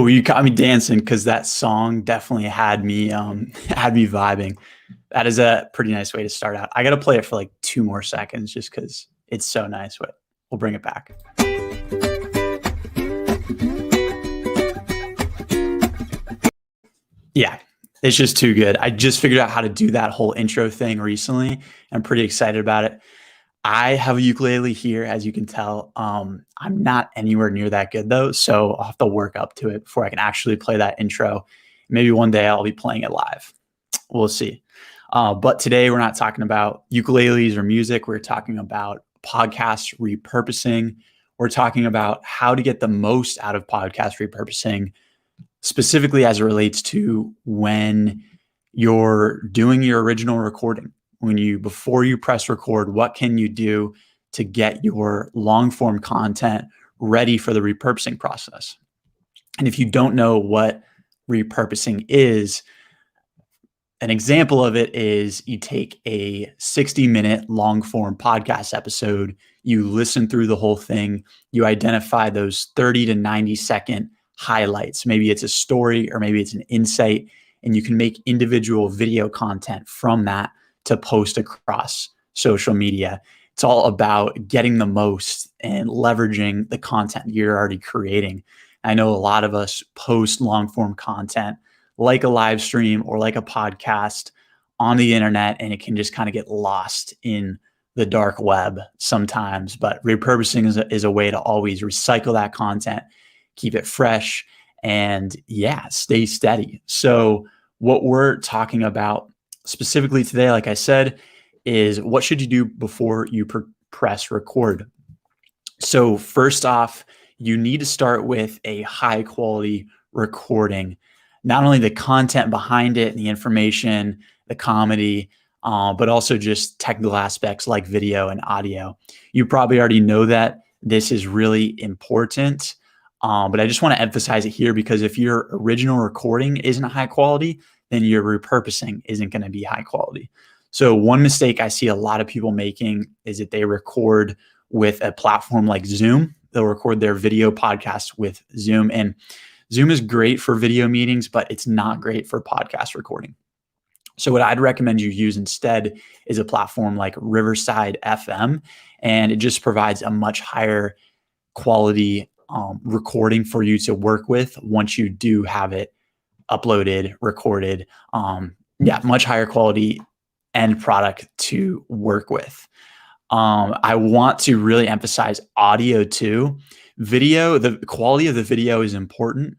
Oh, you got me dancing because that song definitely had me had me vibing. That is a pretty nice way to start out. I gotta play it for like 2 more seconds just because it's so nice. But we'll bring it back. Yeah, it's just too good. I just figured out how to do that whole intro thing recently. I'm pretty excited about it. I have a ukulele here, as you can tell. I'm not anywhere near that good though, so I'll have to work up to it before I can actually play that intro. Maybe one day I'll be playing it live. We'll see. But today we're not talking about ukuleles or music. We're talking about podcast repurposing. We're talking about how to get the most out of podcast repurposing, specifically as it relates to when you're doing your original recording. Before you press record, what can you do to get your long form content ready for the repurposing process? And if you don't know what repurposing is, an example of it is you take a 60-minute long form podcast episode, you listen through the whole thing, you identify those 30 to 90-second highlights. Maybe it's a story or maybe it's an insight, and you can make individual video content from that to post across social media. It's all about getting the most and leveraging the content you're already creating. I know a lot of us post long form content like a live stream or like a podcast on the internet, and it can just kind of get lost in the dark web sometimes. But repurposing is a way to always recycle that content, keep it fresh, and stay steady. So what we're talking about specifically today, like I said, is what should you do before you press record? So first off, you need to start with a high quality recording. Not only the content behind it and the information, the comedy, but also just technical aspects like video and audio. You probably already know that this is really important, but I just want to emphasize it here because if your original recording isn't high quality, then your repurposing isn't going to be high quality. So one mistake I see a lot of people making is that they record with a platform like Zoom. They'll record their video podcast with Zoom, and Zoom is great for video meetings, but it's not great for podcast recording. So what I'd recommend you use instead is a platform like Riverside FM, and it just provides a much higher quality recording for you to work with once you do have it uploaded, recorded. Much higher quality end product to work with. I want to really emphasize audio too. Video, the quality of the video is important,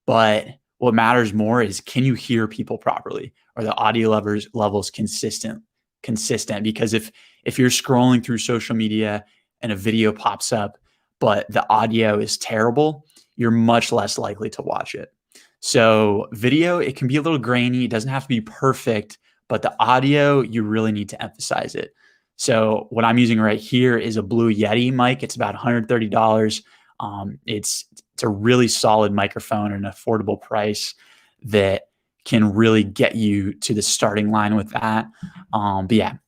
but what matters more is, can you hear people properly? Are the audio levels consistent? Because if you're scrolling through social media and a video pops up, but the audio is terrible, you're much less likely to watch it. So video, it can be a little grainy. It doesn't have to be perfect, but the audio, you really need to emphasize it. So what I'm using right here is a Blue Yeti mic. It's about $130. It's a really solid microphone at an affordable price that can really get you to the starting line with that.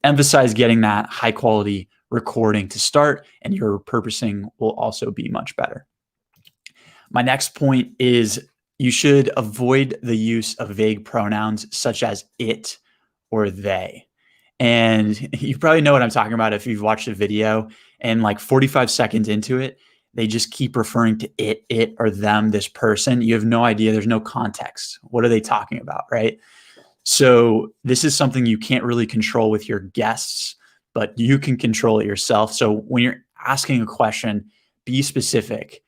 Emphasize getting that high quality recording to start, and your repurposing will also be much better. My next point is you should avoid the use of vague pronouns such as it or they. And you probably know what I'm talking about if you've watched a video and like 45 seconds into it, they just keep referring to it or them, this person. You have no idea. There's no context. What are they talking about, right? So this is something you can't really control with your guests, but you can control it yourself. So when you're asking a question, be specific.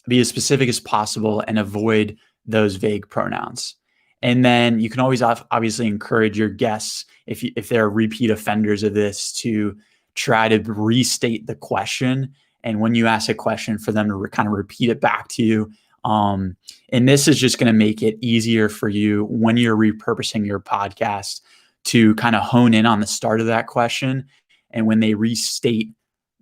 Be as specific as possible and avoid those vague pronouns. And then you can always obviously encourage your guests, if they're repeat offenders of this, to try to restate the question. And when you ask a question, for them to kind of repeat it back to you. And this is just going to make it easier for you when you're repurposing your podcast to kind of hone in on the start of that question. And when they restate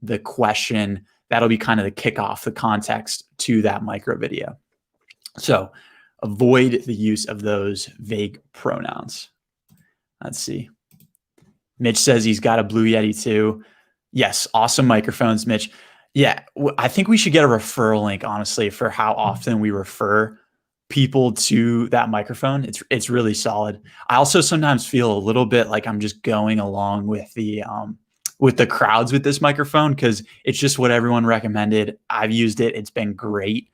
the question, that'll be kind of the kickoff, the context to that micro video. So avoid the use of those vague pronouns. Let's see. Mitch says he's got a Blue Yeti too. Yes, awesome microphones, Mitch. Yeah, I think we should get a referral link, honestly, for how often we refer people to that microphone. It's really solid. I also sometimes feel a little bit like I'm just going along with the crowds with this microphone because it's just what everyone recommended. I've used it. It's been great.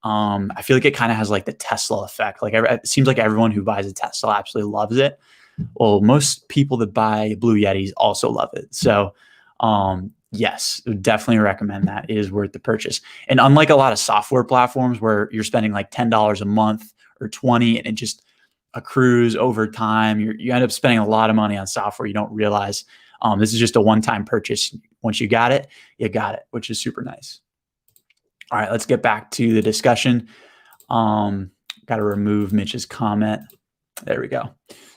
I feel like it kind of has like the Tesla effect. Like it seems like everyone who buys a Tesla absolutely loves it. Well, most people that buy Blue Yetis also love it. So, yes, would definitely recommend that. It is worth the purchase. And unlike a lot of software platforms where you're spending like $10 a month or 20 and it just accrues over time, you end up spending a lot of money on software you don't realize. This is just a one-time purchase. Once you got it, which is super nice. All right, let's get back to the discussion. Got to remove Mitch's comment. There we go.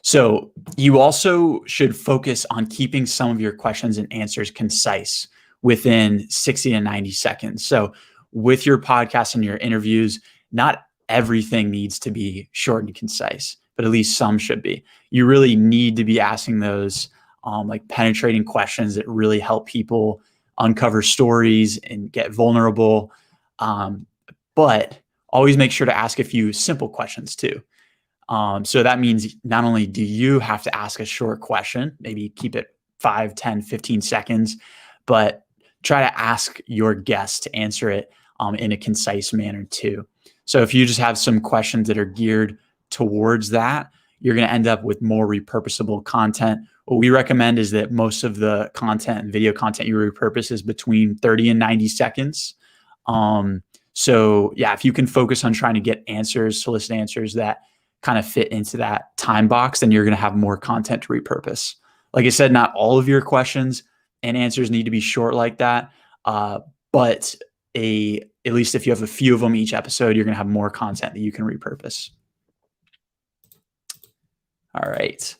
So you also should focus on keeping some of your questions and answers concise within 60 to 90 seconds. So with your podcast and your interviews, not everything needs to be short and concise, but at least some should be. You really need to be asking those like penetrating questions that really help people uncover stories and get vulnerable. But always make sure to ask a few simple questions too. So that means not only do you have to ask a short question, maybe keep it 5, 10, 15 seconds, but try to ask your guest to answer it in a concise manner too. So if you just have some questions that are geared towards that, you're going to end up with more repurposable content. What we recommend is that most of the content and video content you repurpose is between 30 and 90 seconds. So yeah, if you can focus on trying to get answers, solicit answers that kind of fit into that time box, then you're going to have more content to repurpose. Like I said, not all of your questions and answers need to be short like that. But at least if you have a few of them each episode, you're going to have more content that you can repurpose. All right.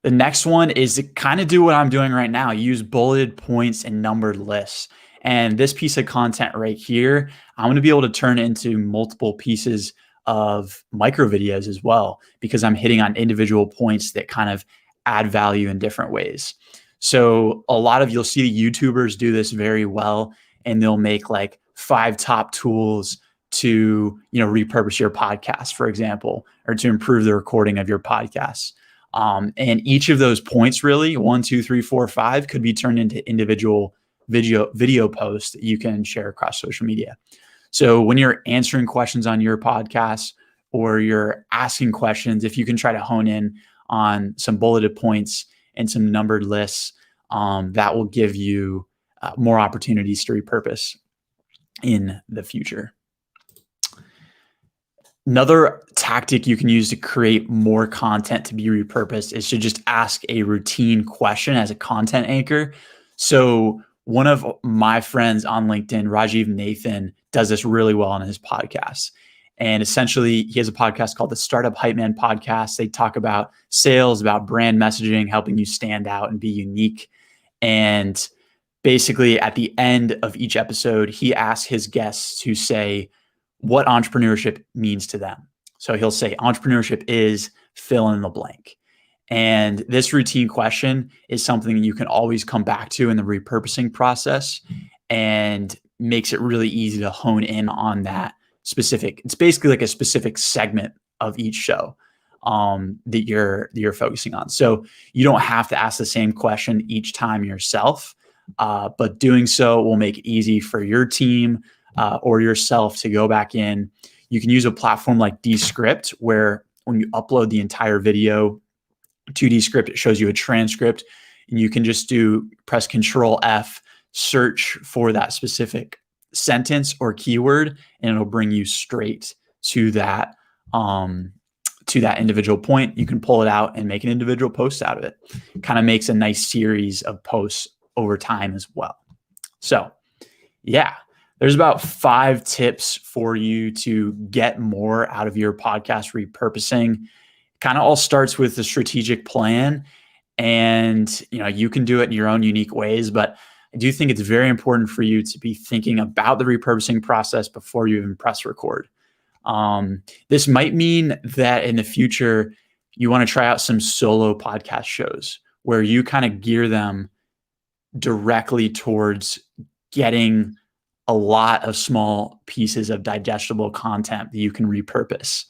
The next one is to kind of do what I'm doing right now. Use bulleted points and numbered lists. And this piece of content right here, I'm going to be able to turn into multiple pieces of micro videos as well, because I'm hitting on individual points that kind of add value in different ways. So a lot of you'll see the YouTubers do this very well, and they'll make like 5 top tools to, repurpose your podcast, for example, or to improve the recording of your podcast. And each of those points, really 1, 2, 3, 4, 5, could be turned into individual video posts that you can share across social media. So when you're answering questions on your podcast or you're asking questions, if you can try to hone in on some bulleted points and some numbered lists, that will give you more opportunities to repurpose in the future. Another tactic you can use to create more content to be repurposed is to just ask a routine question as a content anchor. So one of my friends on LinkedIn, Rajiv Nathan, does this really well on his podcast. And essentially, he has a podcast called the Startup Hype Man Podcast. They talk about sales, about brand messaging, helping you stand out and be unique. And basically, at the end of each episode, he asks his guests to say what entrepreneurship means to them. So he'll say, entrepreneurship is fill in the blank. And this routine question is something you can always come back to in the repurposing process, and makes it really easy to hone in on that specific. It's basically like a specific segment of each show that you're focusing on. So you don't have to ask the same question each time yourself, but doing so will make it easy for your team or yourself to go back in. You can use a platform like Descript, where when you upload the entire video to Descript, it shows you a transcript, and you can just press Control F, search for that specific sentence or keyword, and it'll bring you straight to that individual point. You can pull it out and make an individual post out of it. Kind of makes a nice series of posts over time as well. So yeah, there's about 5 tips for you to get more out of your podcast repurposing. Kind of all starts with the strategic plan, and you can do it in your own unique ways, but I do think it's very important for you to be thinking about the repurposing process before you even press record. This might mean that in the future you want to try out some solo podcast shows where you kind of gear them directly towards getting a lot of small pieces of digestible content that you can repurpose.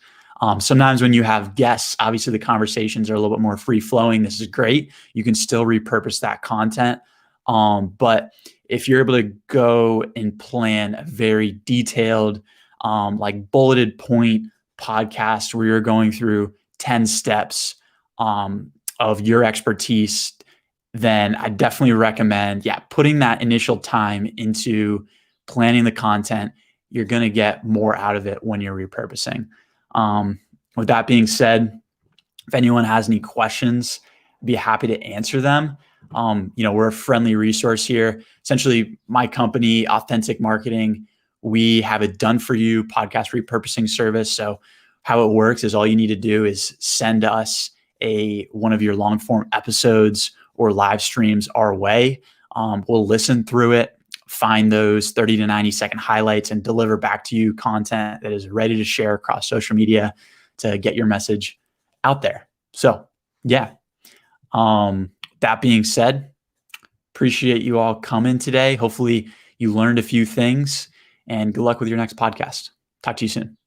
Sometimes when you have guests, obviously the conversations are a little bit more free flowing. This is great. You can still repurpose that content. But if you're able to go and plan a very detailed, like bulleted point podcast where you're going through 10 steps of your expertise, then I definitely recommend, putting that initial time into planning the content. You're going to get more out of it when you're repurposing. With that being said, if anyone has any questions, I'd be happy to answer them. We're a friendly resource here. Essentially, my company, Authentic Marketing, we have a done for you podcast repurposing service. So how it works is all you need to do is send us one of your long form episodes or live streams our way. We'll listen through it, find those 30 to 90-second highlights, and deliver back to you content that is ready to share across social media to get your message out there. So that being said, appreciate you all coming today. Hopefully you learned a few things, and good luck with your next podcast. Talk to you soon.